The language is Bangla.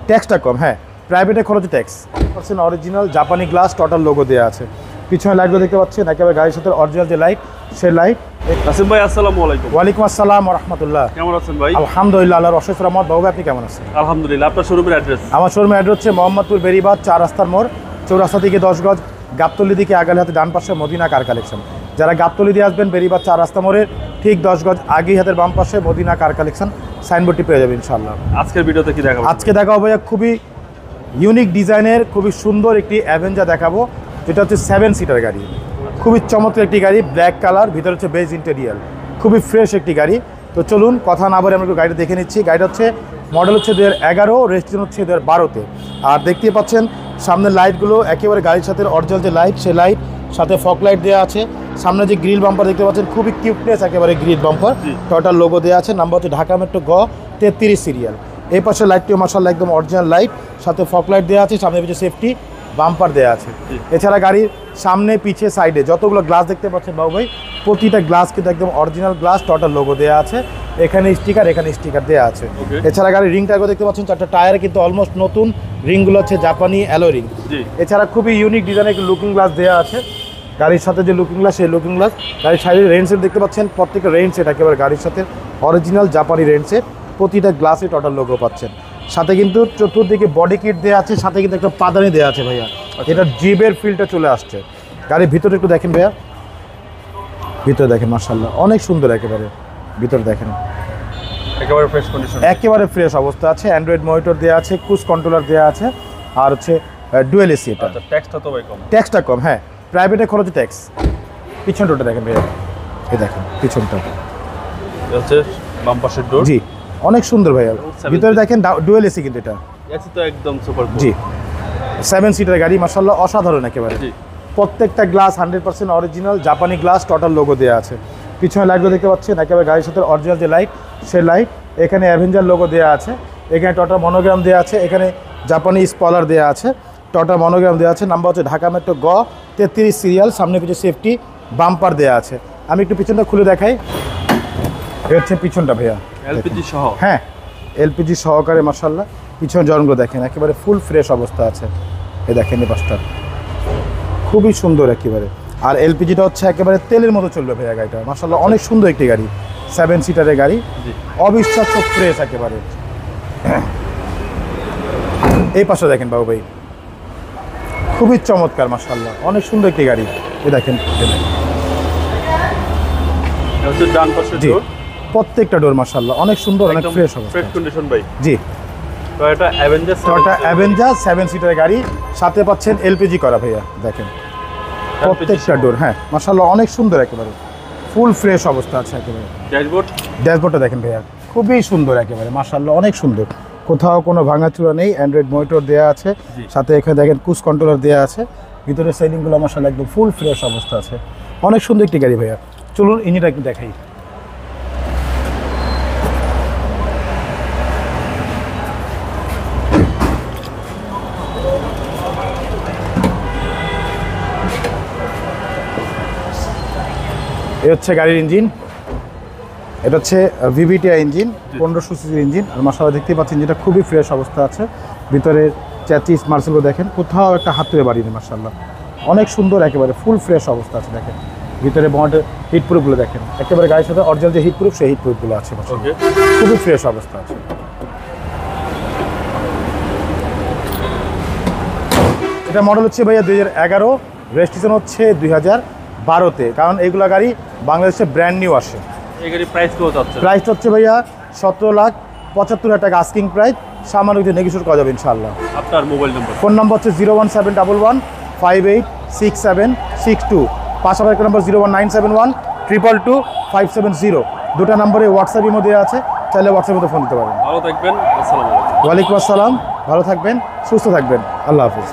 ট্যাক্সটা কম, হ্যাঁ প্রাইভেটে খরচে ট্যাক্স পার্সেন্ট অরিজিনাল জাপানি গ্লাস টোটাল লোগো দেওয়া আছে। পিছনে লাইটগুলো দেখতে পাচ্ছেন একেবারে গাড়ির সাথে অরিজিনাল যে লাইট সেই লাইট। নাসিম ভাই আসসালামু আলাইকুম। ওয়ালাইকুম আসসালাম ওয়া রাহমাতুল্লাহ। কেমন আছেন ভাই? আলহামদুলিল্লাহ, আল্লাহর অশেষ রহমত। বাবু আপনি কেমন আছেন? আলহামদুলিল্লাহ। আপনার শোরুমের অ্যাড্রেস? আমার শোরুমের অ্যাড্রেস হচ্ছে মোহাম্মদপুর বেরিবাদ 4 রাস্তার মোড়, চৌরাস্তা থেকে 10 গজ, গাবতলী দিকে আগালে হাতে ডান পাশে মদিনা কার কালেকশন। যারা গাবতলী দিয়ে আসবেন বেরিবাদ 4 রাস্তা মোড়ের ঠিক 10 গজ আগেই হাতের বাম পাশে মদিনা কার কালেকশন সাইনবোর্ডটি পেয়ে যাবেন ইনশাআল্লাহ। আজকের ভিডিওতে কি দেখাবো? আজকে দেখাবো ভাইয়া খুবই ইউনিক ডিজাইনের খুবই সুন্দর একটি অ্যাভেঞ্জার দেখাবো, যেটা হচ্ছে 7 সিটার গাড়ি। খুবই চমৎকার একটি গাড়ি, ব্ল্যাক কালার, ভিতরে হচ্ছে বেজ ইন্টেরিয়ার, খুবই ফ্রেশ একটি গাড়ি। তো চলুন কথা না বলে আমরা একটু গাড়িটা দেখে নিচ্ছি। গাড়িটা হচ্ছে মডেল হচ্ছে 2011, রেজিস্ট্রেশন হচ্ছে 2012-তে। আর দেখতে পাচ্ছেন সামনের লাইটগুলো একেবারে গাড়ির সাথে অরিজিনাল যে লাইট সেই লাইট, সাথে ফগ লাইট দেওয়া আছে। সামনে যে গ্রিল বাম্পার দেখতে পাচ্ছেন খুবই কিউটনেস একেবারে গ্রিল বাম্পার, টোটাল লোগো দেওয়া আছে। নাম্বার হচ্ছে ঢাকা মেট্রো গ 33 সিরিয়াল। এই পাশে লাইটটিও মাশাআল্লাহ একদম অরিজিনাল লাইট, সাথে ফগ লাইট দেওয়া আছে, সামনে পিছনে সেফটি বাম্পার দেওয়া আছে। এছাড়া গাড়ির সামনে পিছে সাইডে যতগুলো গ্লাস দেখতে পাচ্ছেন বাবু ভাই, প্রতিটা গ্লাস কিন্তু একদম অরিজিনাল গ্লাস, টোটাল লোগো দেওয়া আছে। এখানে স্টিকার দেওয়া আছে। এছাড়া গাড়ির রিং টায়ারগুলো দেখতে পাচ্ছেন, 4টা টায়ার কিন্তু অলমোস্ট নতুন, রিংগুলো হচ্ছে জাপানি অ্যালয় রিং। এছাড়া খুবই ইউনিক ডিজাইনের একটি লুকিং গ্লাস দেওয়া আছে গাড়ির সাথে, যে লুকিং গ্লাস সেই লুকিং গ্লাস। গাড়ির সাইডের রেন সেট দেখতে পাচ্ছেন, প্রত্যেকটা রেন সেট একেবারে গাড়ির সাথে অরিজিনাল জাপানি রেন সেট, প্রতিটা গ্লাসে টোটাল লোগো পাচ্ছেন। সাথে কিন্তু চতুর্দিকে বডি কিট দেওয়া আছে, সাথে কিন্তু একটা পাদানি দেওয়া আছে ভাইয়া, এটা জিবের ফিলটা চলে আসছে। গাড়ির ভিতরে একটু দেখেন ভাইয়া, ভিতরে দেখেন মাশাআল্লাহ অনেক সুন্দর, একেবারে ভিতরে দেখেন একেবারে ফ্রেশ কন্ডিশন, একেবারে ফ্রেশ অবস্থা আছে। অ্যান্ড্রয়েড মনিটর দেওয়া আছে, ক্রুজ কন্ট্রোলার দেওয়া আছে, আর হচ্ছে ডুয়েল এসি। এটা আচ্ছা, ট্যাক্সটা তো ভাই কম? ট্যাক্সটা কম, হ্যাঁ প্রাইভেটে খরচে ট্যাক্স। পিছনটা দেখেন ভাইয়া, এই দেখেন পিছনটা হচ্ছে বাম পাশের ডোর। জি অনেক সুন্দর ভাইয়া, ভিতরে দেখেন ডুয়েল এসি কিন্তু এটা। এসি তো একদম সুপার। জি 7 সিটার গাড়ি মাশাআল্লাহ অসাধারণ একেবারে। প্রত্যেকটা গ্লাস 100% অরিজিনাল জাপানি গ্লাস, টোটাল লোগো দেওয়া আছে। পিছনে লাইটগুলো দেখতে পাচ্ছেন একেবারে গাড়ির সাথে অরিজিনাল যে লাইট সেই লাইট। এখানে অ্যাভেঞ্জার লোগো দেওয়া আছে, এখানে টোটাল মনোগ্রাম দেওয়া আছে, এখানে জাপানি স্পলার দেওয়া আছে, টোটাল মনোগ্রাম দেওয়া আছে। নাম্বার হচ্ছে ঢাকা মেট্রো গ 33 সিরিয়াল। সামনে পিছনে সেফটি বাম্পার দেওয়া আছে। আমি একটু পিছনটা খুলে দেখাই, এটা হচ্ছে পিছনটা ভাইয়া, এলপিজি সহ। হ্যাঁ এলপিজি সহকারে মাশাআল্লাহ। পিছনে জয়েন্টগুলো দেখেন একেবারে ফুল ফ্রেশ অবস্থা আছে, এই দেখেন এই পাশটা খুবই সুন্দর একেবারে। আর এলপিজিটা হচ্ছে একেবারে তেলের মতো চলবে ভাইয়া গাড়িটা মাশাআল্লাহ, অনেক সুন্দর একটি গাড়ি, 7 সিটারের গাড়ি, অবিশ্বাস্য ফ্রেশ একেবারে। এই পাশে দেখেন বাবু ভাই খুবই চমৎকার মাশাআল্লাহ, অনেক সুন্দর একটি গাড়ি। এই দেখেন ডান পাশের ডোর, প্রত্যেকটা ডোর মাশাআল্লাহ অনেক সুন্দর, অনেক ফ্রেশ অবস্থা, ফ্রেশ কন্ডিশন ভাই। জি টয়োটা অ্যাভেঞ্জার 7 সিটার গাড়ি, সাথে পাচ্ছেন এলপিজি করা ভাইয়া, দেখেন প্রত্যেকটা ডোর, হ্যাঁ মাশাআল্লাহ অনেক সুন্দর একেবারে, ফুল ফ্রেশ অবস্থা আছে একেবারে। ড্যাশবোর্ডটা দেখেন ভাইয়া খুবই সুন্দর একেবারে মাশাআল্লাহ অনেক সুন্দর, কোথাও কোনো ভাঙাচুরা নেই। অ্যান্ড্রয়েড মনিটর দেওয়া আছে, সাথে এখানে দেখেন ক্রুজ কন্ট্রোলার দেওয়া আছে। ভিতরে সাইডিংগুলো মাশাআল্লাহ একদম ফুল ফ্রেশ অবস্থা আছে, অনেক সুন্দর একটি গাড়ি ভাইয়া। চলুন ইঞ্জিনটা একটু দেখাই। এই হচ্ছে গাড়ির ইঞ্জিন, এটা হচ্ছে ভিভিটিআই ইঞ্জিন, 1500 সিসির ইঞ্জিন। আর মাশাআল্লাহ দেখতে পাচ্ছেন যেটা খুবই ফ্রেশ অবস্থা আছে। ভিতরে চ্যাচিস মার্সেলগুলো দেখেন, কোথাও একটা হাত তুলে বাড়ি নেই মাশাআল্লাহ, অনেক সুন্দর একেবারে ফুল ফ্রেশ অবস্থা আছে। দেখেন ভিতরে বনেটের হিট প্রুফগুলো দেখেন, একেবারে গাড়ির সাথে অরিজিনাল যে হিট প্রুফ সেই হিট প্রুফগুলো আছে, খুবই ফ্রেশ অবস্থা আছে। এটা মডেল হচ্ছে ভাইয়া 2011, রেজিস্ট্রেশন হচ্ছে 2012-তে, কারণ এইগুলো গাড়ি বাংলাদেশে ব্র্যান্ড নিউ আসে। এই গাড়ির প্রাইস কত আছে? প্রাইসটা হচ্ছে ভাইয়া 17,75,000 টাকা আস্কিং প্রাইস, সামান্য কিছু নেগোশিয়েট করা যাবে ইনশাআল্লাহ। আপনার মোবাইল নাম্বার? ফোন নাম্বার হচ্ছে 01711586762, পাশাপাশি একটা নাম্বার 01971222570। দুটো নাম্বারে হোয়াটসঅ্যাপের মধ্যে আছে, চাইলে হোয়াটসঅ্যাপের মধ্যে ফোন দিতে পারেন। ভালো থাকবেন, আসসালামু আলাইকুম। ওয়ালাইকুম আসসালাম, ভালো থাকবেন, সুস্থ থাকবেন, আল্লাহ হাফিজ।